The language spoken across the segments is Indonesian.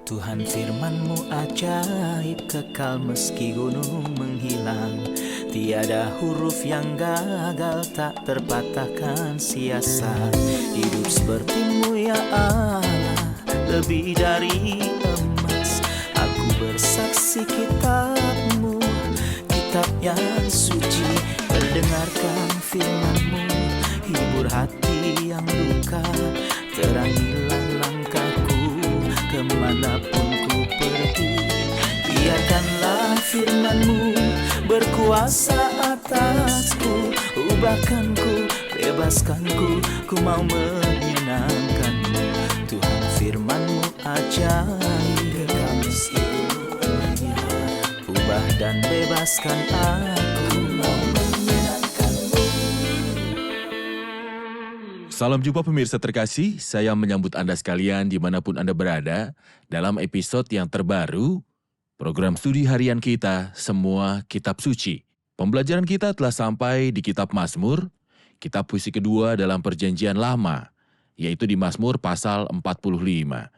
Tuhan firman-Mu ajaib, kekal meski gunung menghilang. Tiada huruf yang gagal, tak terpatahkan siasat. Hidup seperti-Mu ya Allah, lebih dari emas. Aku bersaksi kitab-Mu, kitab yang suci. Terdengarkan firman-Mu, hibur hati yang luka. Terangilah langkahku kemanapun ku pergi. Biarkanlah firman-Mu berkuasa atasku. Ubahkanku, bebaskanku, ku mau menyenangkan-Mu. Tuhan firman-Mu ajaib, kekal meski dunia. Ubah dan bebaskan aku, mau menyenangkan-Mu. Salam jumpa pemirsa terkasih, saya menyambut Anda sekalian dimanapun Anda berada dalam episode yang terbaru, program studi harian kita, Semua Kitab Suci. Pembelajaran kita telah sampai di Kitab Mazmur, kitab puisi kedua dalam Perjanjian Lama, yaitu di Mazmur pasal 45.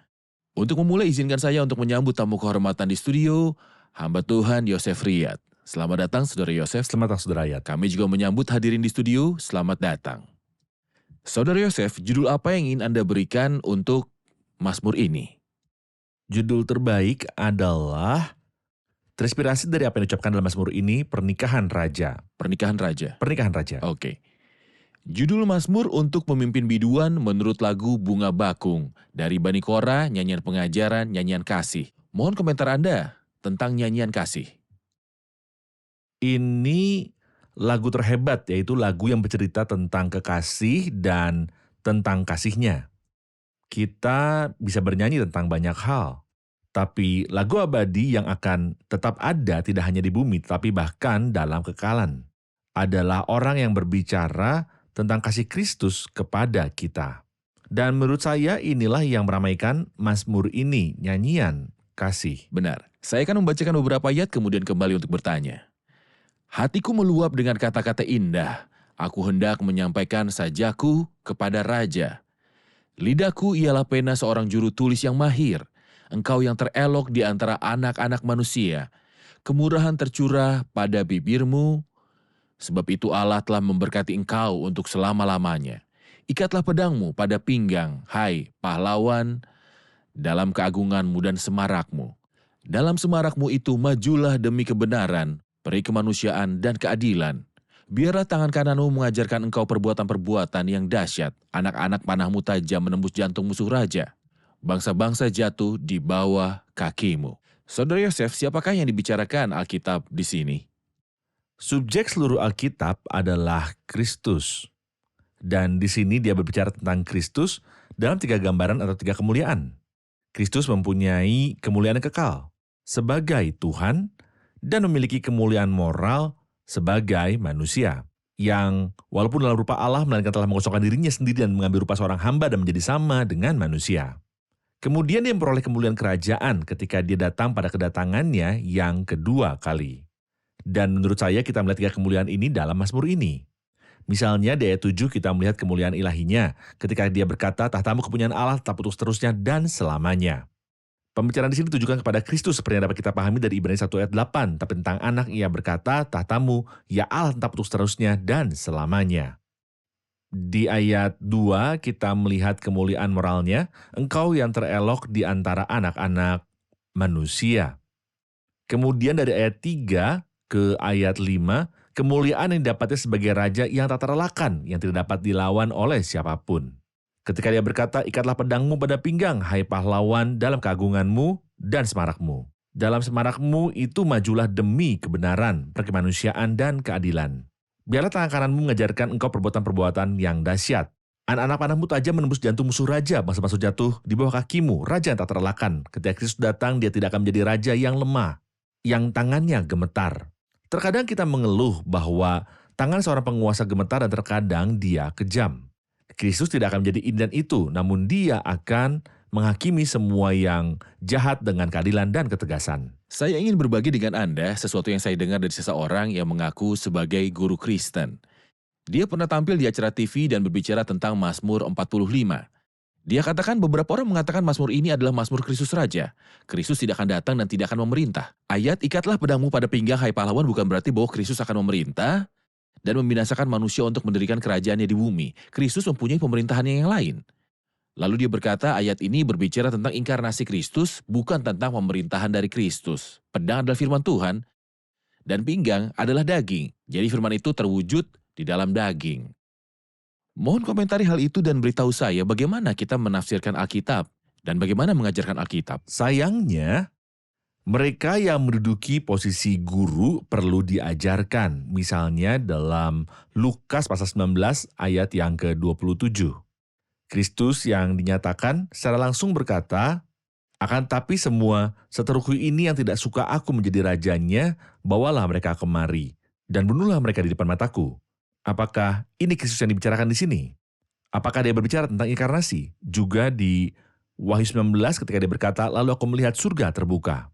Untuk memulai, izinkan saya untuk menyambut tamu kehormatan di studio, hamba Tuhan Yosef Riyad. Selamat datang, Saudara Yosef. Selamat datang, Saudara Riyad. Kami juga menyambut hadirin di studio, selamat datang. Saudara Yosef, judul apa yang ingin Anda berikan untuk Mazmur ini? Judul terbaik adalah terinspirasi dari apa yang diucapkan dalam Mazmur ini, Pernikahan Raja. Pernikahan Raja. Pernikahan Raja. Oke. Judul Mazmur untuk pemimpin biduan menurut lagu Bunga Bakung dari Bani Kora, nyanyian pengajaran, nyanyian kasih. Mohon komentar Anda tentang nyanyian kasih. Ini lagu terhebat, yaitu lagu yang bercerita tentang kekasih dan tentang kasihnya. Kita bisa bernyanyi tentang banyak hal, tapi lagu abadi yang akan tetap ada tidak hanya di bumi, tetapi bahkan dalam kekalan. Adalah orang yang berbicara tentang kasih Kristus kepada kita. Dan menurut saya inilah yang meramaikan Mazmur ini, nyanyian kasih. Benar. Saya akan membacakan beberapa ayat kemudian kembali untuk bertanya. Hatiku meluap dengan kata-kata indah. Aku hendak menyampaikan sajaku kepada Raja. Lidahku ialah pena seorang juru tulis yang mahir. Engkau yang terelok di antara anak-anak manusia. Kemurahan tercurah pada bibirmu. Sebab itu Allah telah memberkati engkau untuk selama-lamanya. Ikatlah pedangmu pada pinggang, hai pahlawan, dalam keagunganmu dan semarakmu. Dalam semarakmu itu majulah demi kebenaran, peri kemanusiaan dan keadilan. Biarlah tangan kananmu mengajarkan engkau perbuatan-perbuatan yang dahsyat. Anak-anak panahmu tajam menembus jantung musuh raja. Bangsa-bangsa jatuh di bawah kakimu. Saudara Yosef, siapakah yang dibicarakan Alkitab di sini? Subjek seluruh Alkitab adalah Kristus. Dan di sini dia berbicara tentang Kristus dalam 3 gambaran atau 3 kemuliaan. Kristus mempunyai kemuliaan yang kekal sebagai Tuhan dan memiliki kemuliaan moral sebagai manusia. Yang walaupun dalam rupa Allah, melainkan telah mengosongkan dirinya sendiri dan mengambil rupa seorang hamba dan menjadi sama dengan manusia. Kemudian dia memperoleh kemuliaan kerajaan ketika dia datang pada kedatangannya yang kedua kali. Dan menurut saya kita melihat 3 kemuliaan ini dalam Mazmur ini. Misalnya di ayat 7 kita melihat kemuliaan ilahinya ketika dia berkata, tahtamu kepunyaan Allah tetap terus-terusnya dan selamanya. Pembicaraan di sini ditujukan kepada Kristus seperti yang dapat kita pahami dari Ibrani 1 ayat 8. Tapi tentang anak ia berkata, tahtamu ya Allah tetap terus-terusnya dan selamanya. Di ayat 2 kita melihat kemuliaan moralnya, engkau yang terelok di antara anak-anak manusia. Kemudian dari ayat 3 ke ayat 5, kemuliaan yang didapatnya sebagai raja yang tak terelakkan, yang tidak dapat dilawan oleh siapapun. Ketika dia berkata, ikatlah pedangmu pada pinggang, hai pahlawan, dalam keagunganmu dan semarakmu. Dalam semarakmu itu majulah demi kebenaran, perkemanusiaan dan keadilan. Biarlah tangan kananmu mengajarkan engkau perbuatan-perbuatan yang dahsyat. Anak-anak panahmu tajam menembus jantung musuh raja, bangsa-bangsa jatuh di bawah kakimu, raja yang tak terelakkan. Ketika Kristus datang, dia tidak akan menjadi raja yang lemah, yang tangannya gemetar. Terkadang kita mengeluh bahwa tangan seorang penguasa gemetar dan terkadang dia kejam. Kristus tidak akan menjadi ini dan itu, namun dia akan menghakimi semua yang jahat dengan keadilan dan ketegasan. Saya ingin berbagi dengan Anda sesuatu yang saya dengar dari seseorang yang mengaku sebagai guru Kristen. Dia pernah tampil di acara TV dan berbicara tentang Mazmur 45. Dia katakan beberapa orang mengatakan Mazmur ini adalah Mazmur Kristus Raja. Kristus tidak akan datang dan tidak akan memerintah. Ayat ikatlah pedangmu pada pinggang hai pahlawan bukan berarti bahwa Kristus akan memerintah dan membinasakan manusia untuk mendirikan kerajaannya di bumi. Kristus mempunyai pemerintahannya yang lain. Lalu dia berkata ayat ini berbicara tentang inkarnasi Kristus, bukan tentang pemerintahan dari Kristus. Pedang adalah firman Tuhan, dan pinggang adalah daging. Jadi firman itu terwujud di dalam daging. Mohon komentari hal itu dan beritahu saya bagaimana kita menafsirkan Alkitab dan bagaimana mengajarkan Alkitab. Sayangnya, mereka yang menduduki posisi guru perlu diajarkan. Misalnya dalam Lukas pasal 19 ayat yang ke-27. Kristus yang dinyatakan secara langsung berkata, "Akan tapi semua seteruku ini yang tidak suka aku menjadi rajanya, bawalah mereka kemari, dan bunuhlah mereka di depan mataku." Apakah ini Kristus yang dibicarakan di sini? Apakah dia berbicara tentang inkarnasi? Juga di Wahyu 19 ketika dia berkata, "Lalu aku melihat surga terbuka.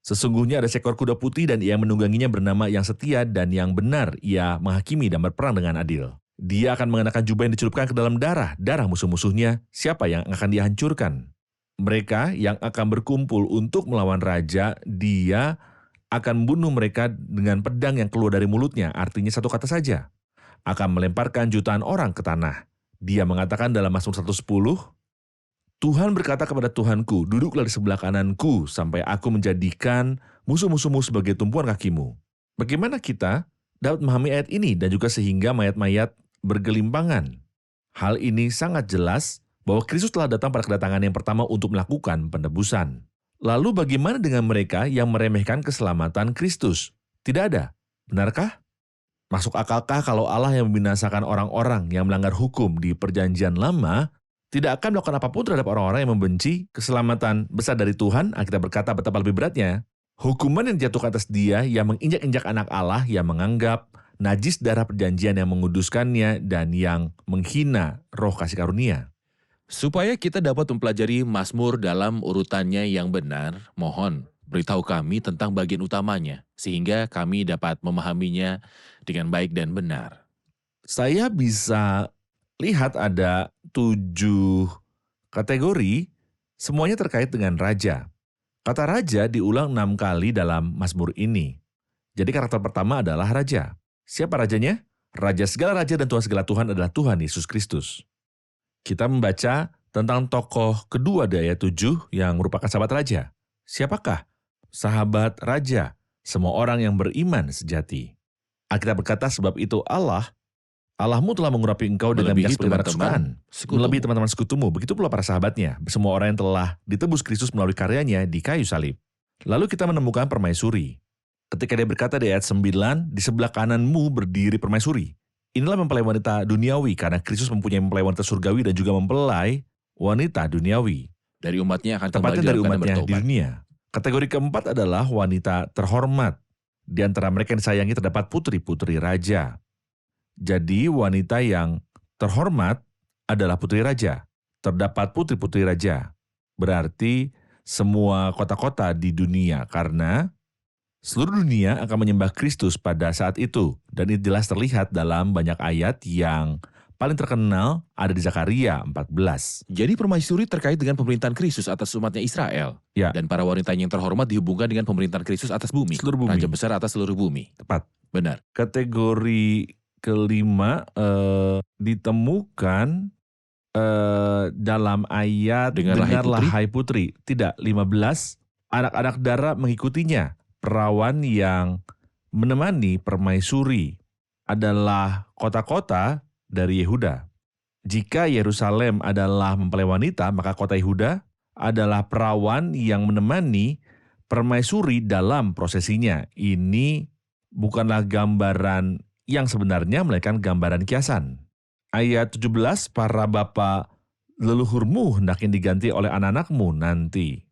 Sesungguhnya ada seekor kuda putih dan ia menungganginya bernama Yang Setia dan Yang Benar. Ia menghakimi dan berperang dengan adil. Dia akan mengenakan jubah yang dicelupkan ke dalam darah musuh-musuhnya. Siapa yang akan dihancurkan? Mereka yang akan berkumpul untuk melawan raja, dia akan membunuh mereka dengan pedang yang keluar dari mulutnya." Artinya satu kata saja. Akan melemparkan jutaan orang ke tanah. Dia mengatakan dalam Mazmur 110, "Tuhan berkata kepada Tuhanku, duduklah di sebelah kananku sampai aku menjadikan musuh-musuhmu sebagai tumpuan kakimu." Bagaimana kita dapat memahami ayat ini dan juga sehingga mayat-mayat bergelimpangan? Hal ini sangat jelas bahwa Kristus telah datang pada kedatangan yang pertama untuk melakukan penebusan. Lalu bagaimana dengan mereka yang meremehkan keselamatan Kristus? Tidak ada. Benarkah? Masuk akalkah kalau Allah yang membinasakan orang-orang yang melanggar hukum di Perjanjian Lama tidak akan melakukan apapun terhadap orang-orang yang membenci keselamatan besar dari Tuhan? Alkitab berkata betapa lebih beratnya hukuman yang dijatuhkan atas dia yang menginjak-injak anak Allah, yang menganggap najis darah perjanjian yang menguduskannya, dan yang menghina roh kasih karunia. Supaya kita dapat mempelajari Mazmur dalam urutannya yang benar, mohon beritahu kami tentang bagian utamanya, sehingga kami dapat memahaminya dengan baik dan benar. Saya bisa lihat ada 7 kategori, semuanya terkait dengan raja. Kata raja diulang 6 kali dalam Mazmur ini. Jadi karakter pertama adalah raja. Siapa rajanya? Raja segala raja dan Tuhan segala Tuhan adalah Tuhan Yesus Kristus. Kita membaca tentang tokoh kedua di ayat 7 yang merupakan sahabat raja. Siapakah? Sahabat raja, semua orang yang beriman sejati. Alkitab berkata, sebab itu Allahmu telah mengurapi engkau dengan minyak sebagaimana kesukaan, melebihi teman-teman sekutumu. Begitu pula para sahabatnya, semua orang yang telah ditebus Kristus melalui karyanya di kayu salib. Lalu kita menemukan permaisuri. Ketika dia berkata di ayat 9, di sebelah kananmu berdiri permaisuri. Inilah mempelai wanita duniawi, karena Kristus mempunyai mempelai wanita surgawi dan juga mempelai wanita duniawi. Dari umatnya akan kembali Tepatnya dari dalam keadaan umatnya di bertobat. dunia. Kategori keempat adalah wanita terhormat. Di antara mereka yang disayangi terdapat putri-putri raja. Jadi wanita yang terhormat adalah putri raja. Terdapat putri-putri raja. Berarti semua kota-kota di dunia, karena seluruh dunia akan menyembah Kristus pada saat itu. Dan ini jelas terlihat dalam banyak ayat yang paling terkenal ada di Zakaria 14. Jadi permaisuri terkait dengan pemerintahan Kristus atas umatnya Israel. Ya. Dan para wanita yang terhormat dihubungkan dengan pemerintahan Kristus atas bumi. Seluruh bumi. Raja besar atas seluruh bumi. Tepat. Benar. Kategori kelima ditemukan dalam ayat Dengarlah, hai hai putri. Tidak, 15. Anak-anak darah mengikutinya. Perawan yang menemani permaisuri adalah kota-kota dari Yehuda. Jika Yerusalem adalah mempelai wanita, maka kota Yehuda adalah perawan yang menemani permaisuri dalam prosesinya. Ini bukanlah gambaran yang sebenarnya, melainkan gambaran kiasan. Ayat 17, para bapa leluhurmu hendaknya diganti oleh anak-anakmu nanti.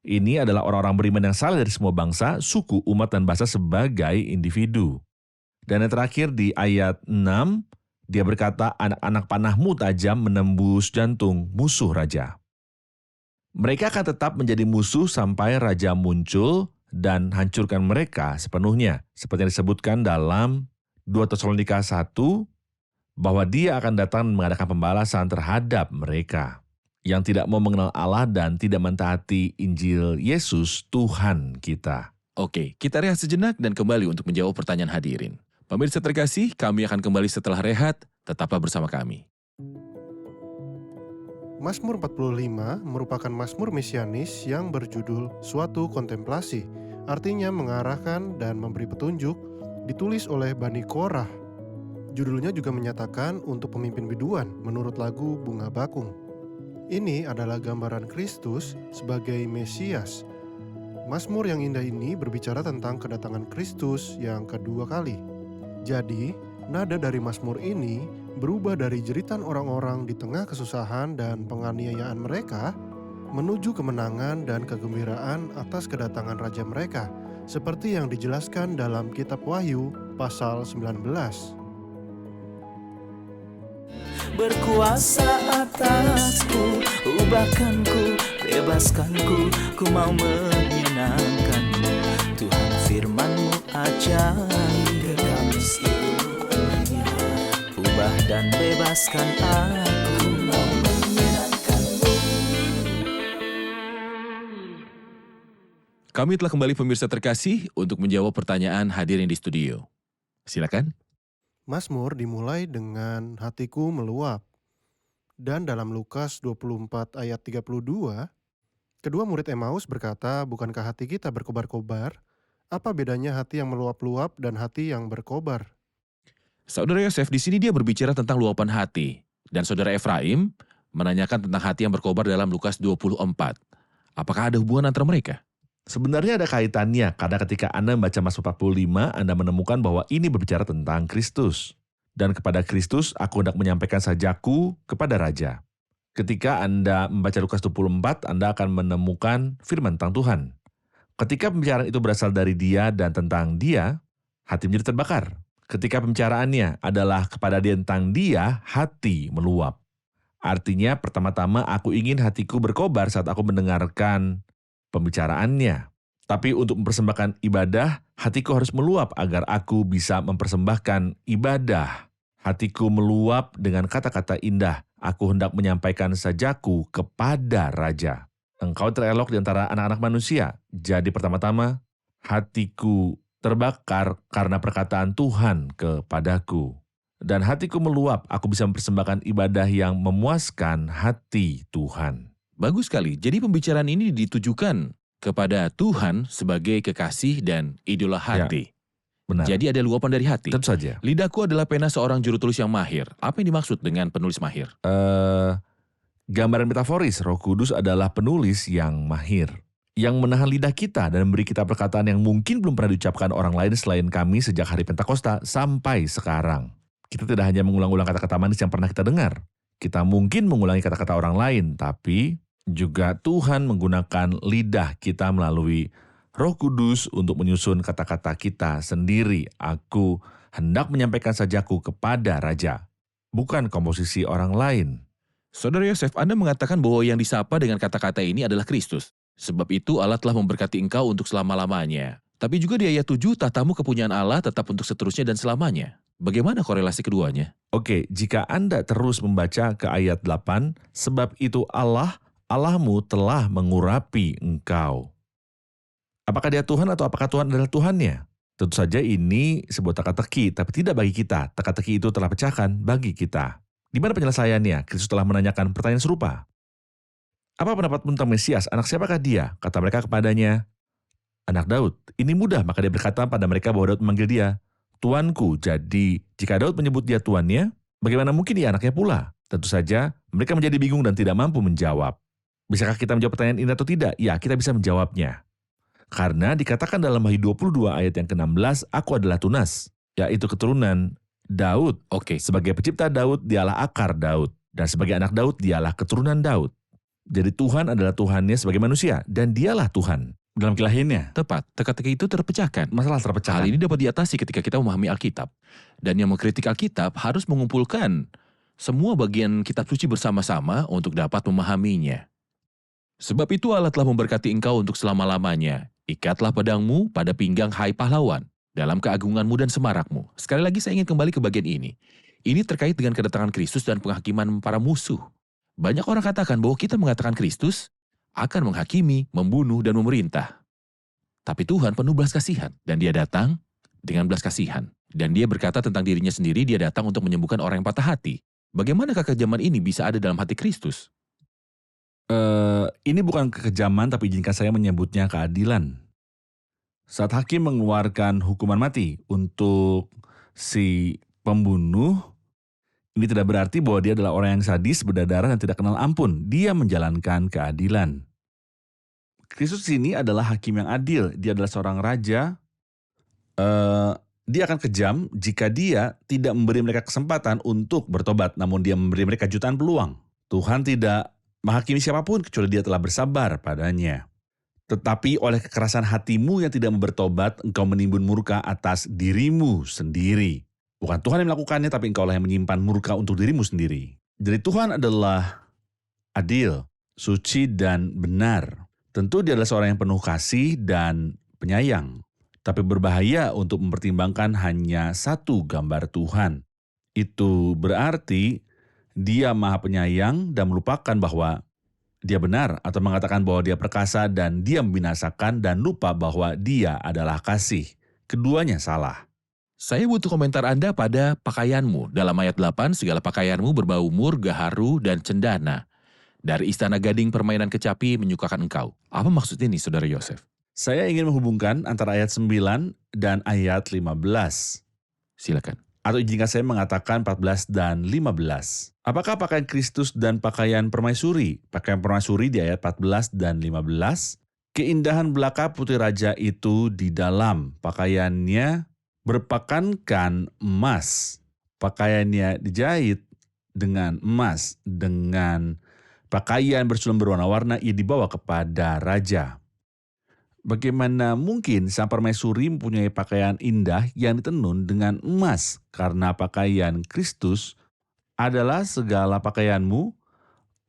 Ini adalah orang-orang beriman yang saleh dari semua bangsa, suku, umat, dan bahasa sebagai individu. Dan yang terakhir di ayat 6, dia berkata, anak-anak panahmu tajam menembus jantung musuh raja. Mereka akan tetap menjadi musuh sampai raja muncul dan hancurkan mereka sepenuhnya. Seperti yang disebutkan dalam 2 Tesalonika 1, bahwa dia akan datang mengadakan pembalasan terhadap mereka. yang tidak mau mengenal Allah dan tidak mentaati Injil Yesus, Tuhan kita. Oke, kita rehat sejenak dan kembali untuk menjawab pertanyaan hadirin. Pemirsa terkasih, kami akan kembali setelah rehat. Tetaplah bersama kami. Mazmur 45 merupakan mazmur mesianis yang berjudul Suatu Kontemplasi, artinya mengarahkan dan memberi petunjuk, ditulis oleh Bani Korah. Judulnya juga menyatakan untuk pemimpin biduan menurut lagu Bunga Bakung. Ini adalah gambaran Kristus sebagai Mesias. Mazmur yang indah ini berbicara tentang kedatangan Kristus yang kedua kali. Jadi, nada dari mazmur ini berubah dari jeritan orang-orang di tengah kesusahan dan penganiayaan mereka menuju kemenangan dan kegembiraan atas kedatangan raja mereka, seperti yang dijelaskan dalam kitab Wahyu pasal 19. Berkuasa atasku, ubahkanku, bebaskanku, ku mau menyenangkanmu. Tuhan firman-Mu ajaib, kekal meskipun ubah dan bebaskan aku, mau menyenangkanmu. Kami telah kembali pemirsa terkasih untuk menjawab pertanyaan hadirin di studio. Silakan. Mazmur dimulai dengan hatiku meluap. Dan dalam Lukas 24 ayat 32, kedua murid Emmaus berkata, bukankah hati kita berkobar-kobar? Apa bedanya hati yang meluap-luap dan hati yang berkobar? Saudara Yosef, di sini dia berbicara tentang luapan hati. Dan saudara Efraim menanyakan tentang hati yang berkobar dalam Lukas 24. Apakah ada hubungan antara mereka? Sebenarnya ada kaitannya, karena ketika Anda membaca Mazmur 45, Anda menemukan bahwa ini berbicara tentang Kristus. Dan kepada Kristus, aku hendak menyampaikan sajaku kepada Raja. Ketika Anda membaca Lukas 24, Anda akan menemukan firman tentang Tuhan. Ketika pembicaraan itu berasal dari Dia dan tentang Dia, hati menjadi terbakar. Ketika pembicaraannya adalah kepada Dia tentang Dia, hati meluap. Artinya, pertama-tama aku ingin hatiku berkobar saat aku mendengarkan pembicaraannya. Tapi untuk mempersembahkan ibadah, hatiku harus meluap agar aku bisa mempersembahkan ibadah. Hatiku meluap dengan kata-kata indah. Aku hendak menyampaikan sajaku kepada Raja. Engkau terelok di antara anak-anak manusia. Jadi pertama-tama, hatiku terbakar karena perkataan Tuhan kepadaku. Dan hatiku meluap, aku bisa mempersembahkan ibadah yang memuaskan hati Tuhan. Bagus sekali. Jadi pembicaraan ini ditujukan kepada Tuhan sebagai kekasih dan idola hati. Benar. Jadi ada luapan dari hati. Tentu saja. Lidahku adalah pena seorang juru tulis yang mahir. Apa yang dimaksud dengan penulis mahir? Gambaran metaforis, Roh Kudus adalah penulis yang mahir. Yang menahan lidah kita dan memberi kita perkataan yang mungkin belum pernah diucapkan orang lain selain kami sejak hari Pentakosta sampai sekarang. Kita tidak hanya mengulang-ulang kata-kata manis yang pernah kita dengar. Kita mungkin mengulangi kata-kata orang lain, tapi juga Tuhan menggunakan lidah kita melalui Roh Kudus untuk menyusun kata-kata kita sendiri. Aku hendak menyampaikan sajaku kepada Raja, bukan komposisi orang lain. Saudara Yosef, Anda mengatakan bahwa yang disapa dengan kata-kata ini adalah Kristus. Sebab itu Allah telah memberkati engkau untuk selama-lamanya. Tapi juga di ayat 7, tahtamu kepunyaan Allah tetap untuk seterusnya dan selamanya. Bagaimana korelasi keduanya? Oke, jika Anda terus membaca ke ayat 8, sebab itu Allahmu telah mengurapi engkau. Apakah dia Tuhan atau apakah Tuhan adalah Tuhannya? Tentu saja ini sebuah teka-teki, tapi tidak bagi kita. Teka-teki itu telah pecahkan bagi kita. Di mana penyelesaiannya? Kristus telah menanyakan pertanyaan serupa. Apa pendapatmu tentang Mesias? Anak siapakah dia? Kata mereka kepadanya, anak Daud. Ini mudah, maka dia berkata pada mereka bahwa Daud memanggil dia Tuanku. Jadi, jika Daud menyebut dia tuannya, bagaimana mungkin dia anaknya pula? Tentu saja, mereka menjadi bingung dan tidak mampu menjawab. Bisakah kita menjawab pertanyaan ini atau tidak? Ya, kita bisa menjawabnya. Karena dikatakan dalam Wahyu 22 ayat yang ke-16, aku adalah tunas, yaitu keturunan Daud. Oke. Sebagai pencipta Daud, dialah akar Daud. Dan sebagai anak Daud, dialah keturunan Daud. Jadi Tuhan adalah Tuhannya sebagai manusia, dan dialah Tuhan. Dalam kelahirannya. Tepat, teka-teki itu terpecahkan. Masalah terpecahkan. Hal ini dapat diatasi ketika kita memahami Alkitab. Dan yang mengkritik Alkitab harus mengumpulkan semua bagian kitab suci bersama-sama untuk dapat memahaminya. Sebab itu Allah telah memberkati engkau untuk selama-lamanya. Ikatlah pedangmu pada pinggang hai pahlawan, dalam keagunganmu dan semarakmu. Sekali lagi saya ingin kembali ke bagian ini. Ini terkait dengan kedatangan Kristus dan penghakiman para musuh. Banyak orang katakan bahwa kita mengatakan Kristus akan menghakimi, membunuh, dan memerintah. Tapi Tuhan penuh belas kasihan, dan dia datang dengan belas kasihan. Dan dia berkata tentang dirinya sendiri, dia datang untuk menyembuhkan orang yang patah hati. Bagaimanakah kekejaman ini bisa ada dalam hati Kristus? Ini bukan kekejaman, tapi izinkan saya menyebutnya keadilan. Saat hakim mengeluarkan hukuman mati untuk si pembunuh, ini tidak berarti bahwa dia adalah orang yang sadis, berdarah, dan tidak kenal ampun. Dia menjalankan keadilan. Kristus ini adalah hakim yang adil. Dia adalah seorang raja. Dia akan kejam jika dia tidak memberi mereka kesempatan untuk bertobat, namun dia memberi mereka jutaan peluang. Tuhan tidak menghakimi siapapun kecuali dia telah bersabar padanya. Tetapi oleh kekerasan hatimu yang tidak mau bertobat, engkau menimbun murka atas dirimu sendiri. Bukan Tuhan yang melakukannya, tapi engkau lah yang menyimpan murka untuk dirimu sendiri. Jadi Tuhan adalah adil, suci, dan benar. Tentu dia adalah seorang yang penuh kasih dan penyayang. Tapi berbahaya untuk mempertimbangkan hanya satu gambar Tuhan. Itu berarti dia maha penyayang dan melupakan bahwa dia benar, atau mengatakan bahwa dia perkasa dan dia membinasakan dan lupa bahwa dia adalah kasih. Keduanya salah. Saya butuh komentar Anda pada pakaianmu. Dalam ayat 8, segala pakaianmu berbau mur, gaharu, dan cendana. Dari istana gading permainan kecapi menyukakan engkau. Apa maksud ini, Saudara Yosef? Saya ingin menghubungkan antara ayat 9 dan ayat 15. Silakan. Atau izinkan saya mengatakan 14 dan 15. Apakah pakaian Kristus dan pakaian permaisuri? Pakaian permaisuri di ayat 14 dan 15. Keindahan belaka putri raja itu di dalam pakaiannya berpakankan emas. Pakaiannya dijahit dengan emas, dengan pakaian bersulam berwarna-warna ia dibawa kepada raja. Bagaimana mungkin sang permaisuri mempunyai pakaian indah yang ditenun dengan emas? Karena pakaian Kristus adalah segala pakaianmu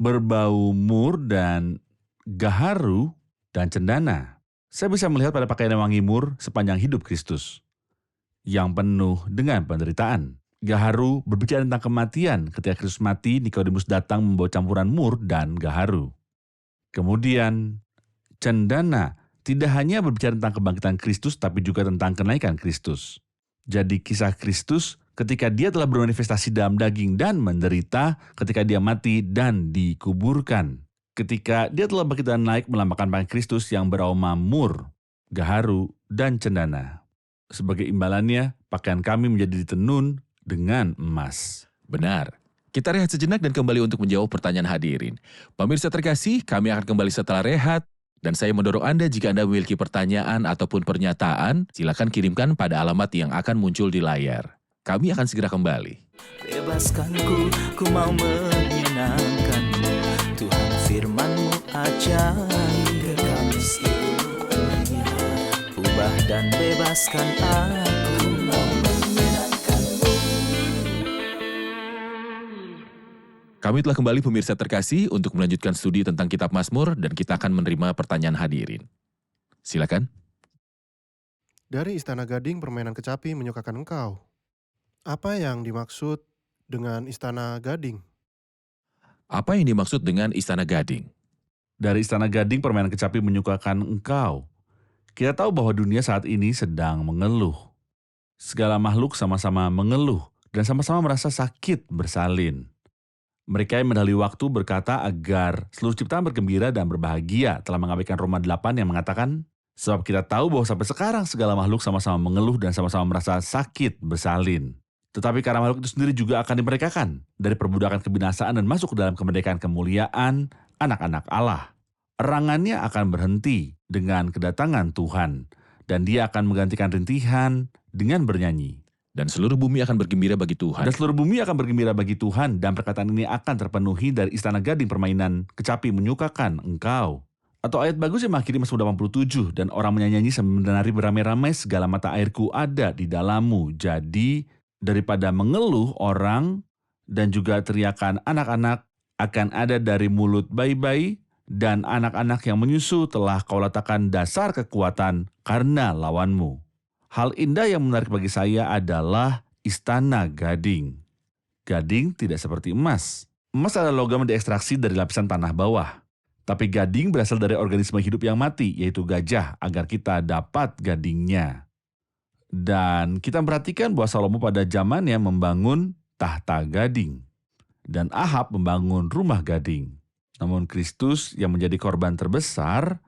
berbau mur dan gaharu dan cendana. Saya bisa melihat pada pakaian yang wangi mur sepanjang hidup Kristus, yang penuh dengan penderitaan. Gaharu berbicara tentang kematian. Ketika Kristus mati, Nikodemus datang membawa campuran mur dan gaharu. Kemudian cendana tidak hanya berbicara tentang kebangkitan Kristus, tapi juga tentang kenaikan Kristus. Jadi kisah Kristus ketika dia telah bermanifestasi dalam daging dan menderita, ketika dia mati dan dikuburkan. Ketika dia telah bangkit dan naik melambangkan pakaian Kristus yang beraroma mur, gaharu, dan cendana. Sebagai imbalannya, pakaian kami menjadi ditenun dengan emas. Benar. Kita rehat sejenak dan kembali untuk menjawab pertanyaan hadirin. Pemirsa terkasih, kami akan kembali setelah rehat. Dan saya mendorong Anda jika Anda memiliki pertanyaan ataupun pernyataan, silakan kirimkan pada alamat yang akan muncul di layar. Kami akan segera kembali. Bebaskanku, ku mau menyenangkanmu. Tuhan firman-Mu ajaib, kekal selamanya. Ubah dan bebaskan aku, mau menyenangkanmu. Kami telah kembali pemirsa terkasih untuk melanjutkan studi tentang kitab Mazmur dan kita akan menerima pertanyaan hadirin. Silakan. Dari istana gading permainan kecapi menyukakan engkau. Apa yang dimaksud dengan istana gading? Apa yang dimaksud dengan istana gading? Dari istana gading permainan kecapi menyukakan engkau. Kita tahu bahwa dunia saat ini sedang mengeluh. Segala makhluk sama-sama mengeluh dan sama-sama merasa sakit bersalin. Mereka yang mendahului waktu berkata agar seluruh ciptaan bergembira dan berbahagia, telah mengabaikan Roma 8 yang mengatakan, sebab kita tahu bahwa sampai sekarang segala makhluk sama-sama mengeluh dan sama-sama merasa sakit bersalin. Tetapi karena makhluk itu sendiri juga akan dimerdekakan dari perbudakan kebinasaan dan masuk ke dalam kemerdekaan kemuliaan anak-anak Allah. Erangannya akan berhenti dengan kedatangan Tuhan, dan dia akan menggantikan rintihan dengan bernyanyi. Dan seluruh bumi akan bergembira bagi Tuhan. Dan seluruh bumi akan bergembira bagi Tuhan, dan perkataan ini akan terpenuhi dari istana gading permainan kecapi menyukakan engkau. Atau ayat bagus yang mengakhiri Mazmur 87, dan orang menyanyi sambil menari beramai-ramai, segala mata airku ada di dalammu. Jadi daripada mengeluh orang dan juga teriakan anak-anak akan ada dari mulut bayi-bayi, dan anak-anak yang menyusu telah kau letakkan dasar kekuatan karena lawanmu. Hal indah yang menarik bagi saya adalah istana gading. Gading tidak seperti emas. Emas adalah logam yang diekstraksi dari lapisan tanah bawah. Tapi gading berasal dari organisme hidup yang mati, yaitu gajah, agar kita dapat gadingnya. Dan kita perhatikan bahwa Salomo pada zamannya membangun tahta gading. Dan Ahab membangun rumah gading. Namun Kristus yang menjadi korban terbesar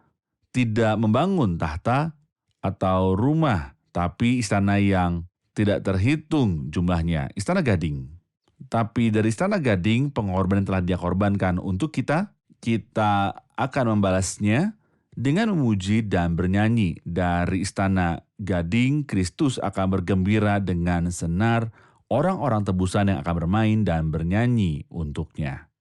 tidak membangun tahta atau rumah, tapi istana yang tidak terhitung jumlahnya, istana gading. Tapi dari istana gading, pengorbanan telah dia korbankan untuk kita akan membalasnya dengan memuji dan bernyanyi. Dari istana gading, Kristus akan bergembira dengan senar, orang-orang tebusan yang akan bermain dan bernyanyi untuknya.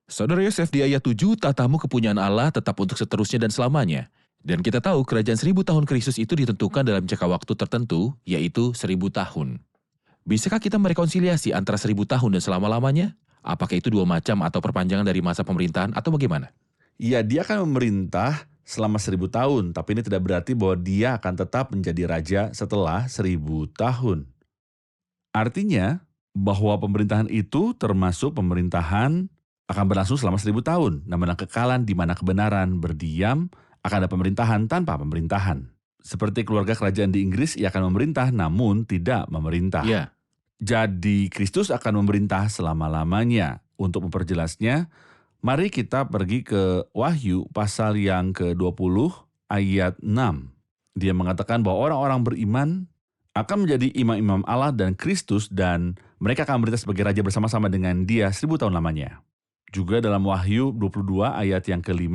Saudara Yosef, di ayat 7, tahtamu kepunyaan Allah tetap untuk seterusnya dan selamanya. Dan kita tahu kerajaan 1000 tahun Kristus itu ditentukan dalam jangka waktu tertentu, yaitu 1000 tahun. Bisakah kita merekonsiliasi antara 1000 tahun dan selama-lamanya? Apakah itu dua macam atau perpanjangan dari masa pemerintahan atau bagaimana? Ya, dia akan memerintah selama 1000 tahun, tapi ini tidak berarti bahwa dia akan tetap menjadi raja setelah 1000 tahun. Artinya bahwa pemerintahan itu termasuk pemerintahan akan berlangsung selama 1000 tahun. Namun kekekalan di mana kebenaran berdiam, akan ada pemerintahan tanpa pemerintahan. Seperti keluarga kerajaan di Inggris, ia akan memerintah namun tidak memerintah. Ya. Jadi Kristus akan memerintah selama-lamanya. Untuk memperjelasnya, mari kita pergi ke Wahyu pasal yang ke-20 ayat 6. Dia mengatakan bahwa orang-orang beriman akan menjadi imam-imam Allah dan Kristus, dan mereka akan memerintah sebagai raja bersama-sama dengan dia 1000 tahun lamanya. Juga dalam Wahyu 22 ayat yang ke-5,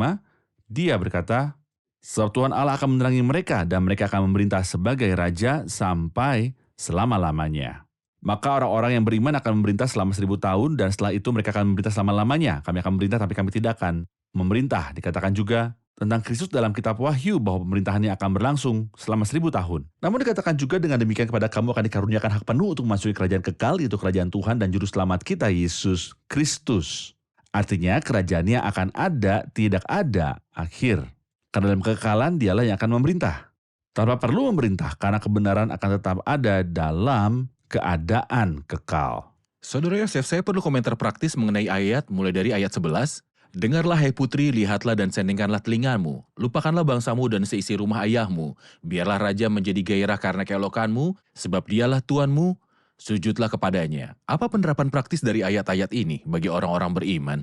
dia berkata, sebab Tuhan Allah akan menerangi mereka dan mereka akan memerintah sebagai raja sampai selama-lamanya. Maka orang-orang yang beriman akan memerintah selama 1000 tahun dan setelah itu mereka akan memerintah selama-lamanya. Kami akan memerintah tapi kami tidak akan memerintah. Dikatakan juga tentang Kristus dalam kitab Wahyu bahwa pemerintahannya akan berlangsung selama 1000 tahun. Namun dikatakan juga dengan demikian kepada kamu akan dikaruniakan hak penuh untuk memasuki kerajaan kekal, yaitu kerajaan Tuhan dan Juru Selamat kita, Yesus Kristus. Artinya kerajaannya akan ada, tidak ada akhir. Karena dalam kekekalan dialah yang akan memerintah. Tanpa perlu memerintah karena kebenaran akan tetap ada dalam keadaan kekal. Saudara Yosef, saya perlu komentar praktis mengenai ayat mulai dari ayat 11. Dengarlah hai putri, lihatlah dan sendingkanlah telingamu. Lupakanlah bangsamu dan seisi rumah ayahmu. Biarlah raja menjadi gairah karena keelokanmu, sebab dialah Tuanmu. Sujudlah kepadanya. Apa penerapan praktis dari ayat-ayat ini bagi orang-orang beriman?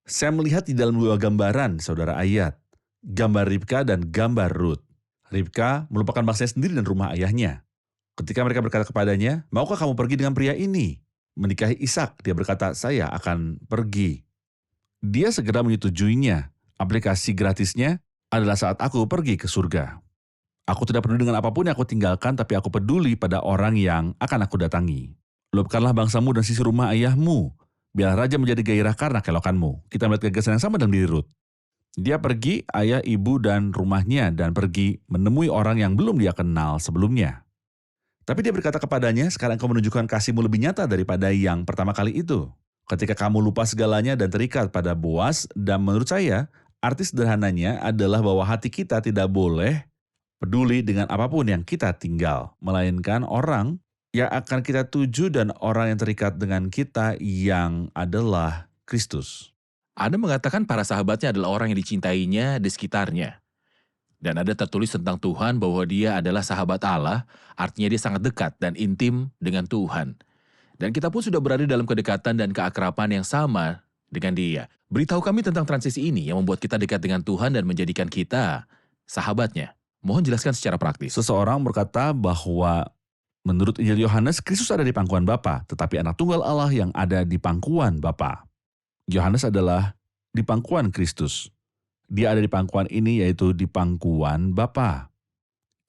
Saya melihat di dalam dua gambaran, saudara ayat. Gambar Ribka dan gambar Rut. Ribka melupakan bangsanya sendiri dan rumah ayahnya. Ketika mereka berkata kepadanya, maukah kamu pergi dengan pria ini? Menikahi Ishak, dia berkata, saya akan pergi. Dia segera menyetujuinya. Aplikasi gratisnya adalah saat aku pergi ke surga. Aku tidak peduli dengan apapun yang aku tinggalkan, tapi aku peduli pada orang yang akan aku datangi. Lupakanlah bangsamu dan sisi rumah ayahmu. Biarlah raja menjadi gairah karena keelokanmu. Kita melihat gagasan yang sama dalam diri Rut. Dia pergi, ayah, ibu, dan rumahnya, dan pergi menemui orang yang belum dia kenal sebelumnya. Tapi dia berkata kepadanya, sekarang kau menunjukkan kasihmu lebih nyata daripada yang pertama kali itu. Ketika kamu lupa segalanya dan terikat pada Boas, dan menurut saya, arti sederhananya adalah bahwa hati kita tidak boleh peduli dengan apapun yang kita tinggal, melainkan orang yang akan kita tuju dan orang yang terikat dengan kita yang adalah Kristus. Anda mengatakan para sahabatnya adalah orang yang dicintainya di sekitarnya. Dan ada tertulis tentang Tuhan bahwa dia adalah sahabat Allah, artinya dia sangat dekat dan intim dengan Tuhan. Dan kita pun sudah berada dalam kedekatan dan keakraban yang sama dengan dia. Beritahu kami tentang transisi ini yang membuat kita dekat dengan Tuhan dan menjadikan kita sahabatnya. Mohon jelaskan secara praktis. Seseorang berkata bahwa menurut Injil Yohanes, Kristus ada di pangkuan Bapa, tetapi anak tunggal Allah yang ada di pangkuan Bapa. Yohanes adalah di pangkuan Kristus. Dia ada di pangkuan ini, yaitu di pangkuan Bapa.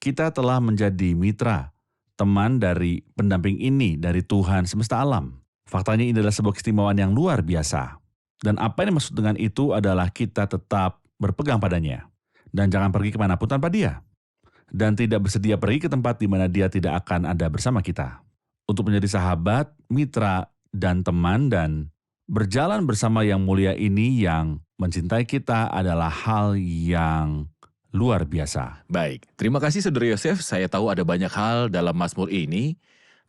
Kita telah menjadi mitra, teman dari pendamping ini dari Tuhan semesta alam. Faktanya ini adalah sebuah keistimewaan yang luar biasa. Dan apa yang dimaksud dengan itu adalah kita tetap berpegang padanya. Dan jangan pergi kemanapun tanpa dia. Dan tidak bersedia pergi ke tempat di mana dia tidak akan ada bersama kita. Untuk menjadi sahabat, mitra, dan teman, dan berjalan bersama yang mulia ini yang mencintai kita adalah hal yang luar biasa. Baik, terima kasih Saudara Yosef. Saya tahu ada banyak hal dalam Mazmur ini,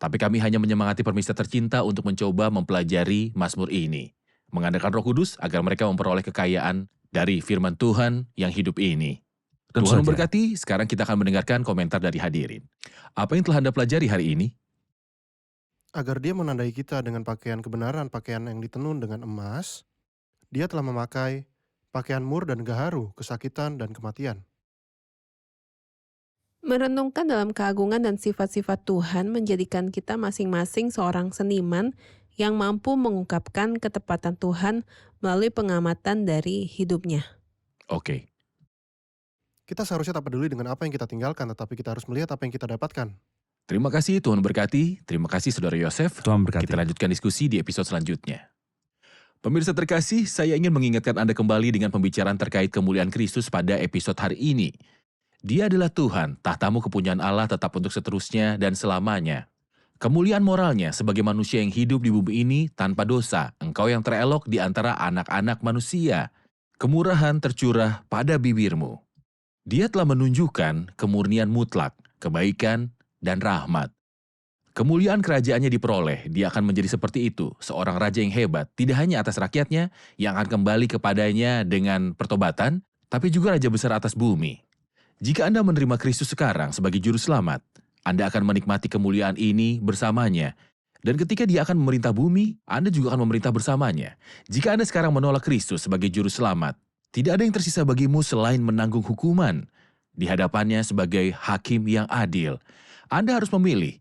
tapi kami hanya menyemangati permisa tercinta untuk mencoba mempelajari Mazmur ini. mengandalkan Roh Kudus agar mereka memperoleh kekayaan dari firman Tuhan yang hidup ini. Tentu Tuhan saja. memberkati, sekarang kita akan mendengarkan komentar dari hadirin. Apa yang telah Anda pelajari hari ini? Agar dia menandai kita dengan pakaian kebenaran, pakaian yang ditenun dengan emas, dia telah memakai pakaian mur dan gaharu, kesakitan dan kematian. Merenungkan dalam keagungan dan sifat-sifat Tuhan menjadikan kita masing-masing seorang seniman yang mampu mengungkapkan ketepatan Tuhan melalui pengamatan dari hidupnya. Oke. Kita seharusnya tak peduli dengan apa yang kita tinggalkan, tetapi kita harus melihat apa yang kita dapatkan. Terima kasih, Tuhan berkati. Terima kasih Saudara Yosef. Tuhan berkati. Kita lanjutkan diskusi di episode selanjutnya. Pemirsa terkasih, saya ingin mengingatkan Anda kembali dengan pembicaraan terkait kemuliaan Kristus pada episode hari ini. Dia adalah Tuhan, tahtamu kepunyaan Allah tetap untuk seterusnya dan selamanya. Kemuliaan moralnya sebagai manusia yang hidup di bumi ini tanpa dosa, engkau yang terelok di antara anak-anak manusia. Kemurahan tercurah pada bibirmu. Dia telah menunjukkan kemurnian mutlak, kebaikan, dan rahmat. Kemuliaan kerajaannya diperoleh, dia akan menjadi seperti itu, seorang raja yang hebat, tidak hanya atas rakyatnya yang akan kembali kepadanya dengan pertobatan, tapi juga raja besar atas bumi. Jika Anda menerima Kristus sekarang sebagai juru selamat, Anda akan menikmati kemuliaan ini bersamanya. Dan ketika dia akan memerintah bumi, Anda juga akan memerintah bersamanya. Jika Anda sekarang menolak Kristus sebagai juru selamat, tidak ada yang tersisa bagimu selain menanggung hukuman di hadapannya sebagai hakim yang adil. Anda harus memilih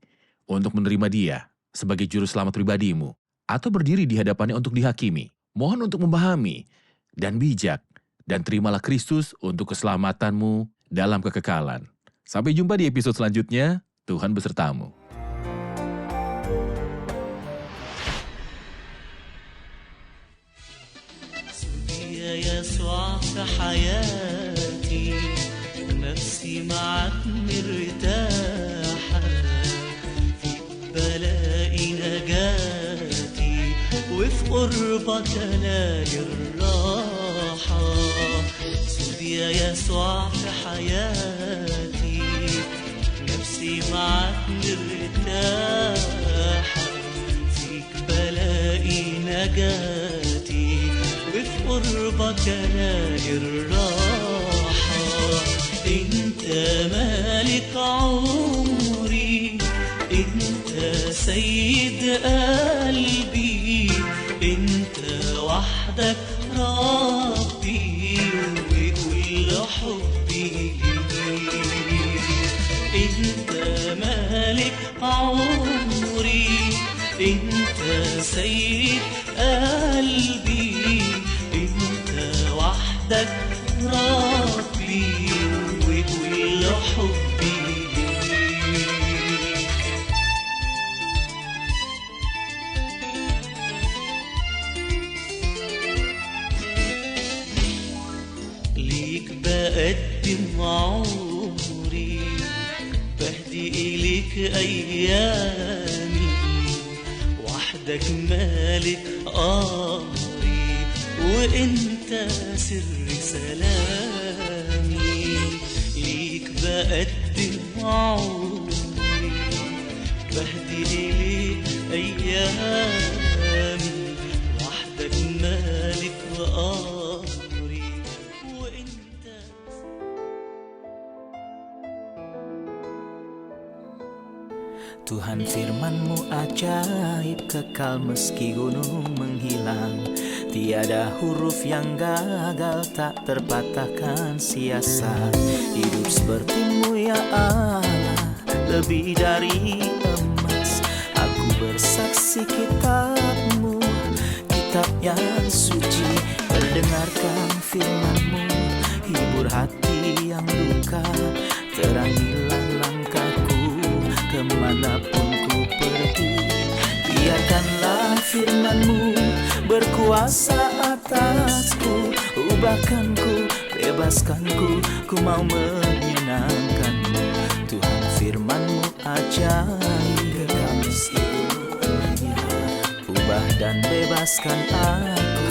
untuk menerima dia sebagai juru selamat pribadimu atau berdiri di hadapannya untuk dihakimi. Mohon untuk memahami dan bijak dan terimalah Kristus untuk keselamatanmu dalam kekekalan. Sampai jumpa di episode selanjutnya. Tuhan besertamu. يا يسوع في حياتي نفسي معك مرتاحة فيك بلاقي نجاتي وفي قربك ألاقي الراحة سودي يا يسوع في حياتي نفسي معك مرتاحة فيك بلاقي نجاتي وفي قربك ألاقي الراحة انت مالك عمري انت سيد قلبي انت وحدك ربي وكل حبي انت مالك عمري انت سيد قلبي انت وحدك ربي وكل حبي ليك بقدم عمري بهدي إليك أيامي وحدك مالك قهري وإنت سر سلامي ليك بقدم عمري بهدي إليك أيامي وحدك مالك قهري وإنت Tuhan firman-Mu ajaib kekal meski gunung menghilang. Tiada huruf yang gagal tak terpatahkan siasat. Hidup seperti-Mu ya Allah, lebih dari emas. Aku bersaksi kitab-Mu, kitab yang suci. Mendengarkan firman-Mu, hibur hati yang luka. Terangilah langkahku kemanapun ku pergi. Biarkanlah firman-Mu berkuasa atasku. Ubahkanku, bebaskanku, ku mau menyenangkan-Mu. Tuhan firman-Mu ajaib, kekal meski ubah dan bebaskan aku.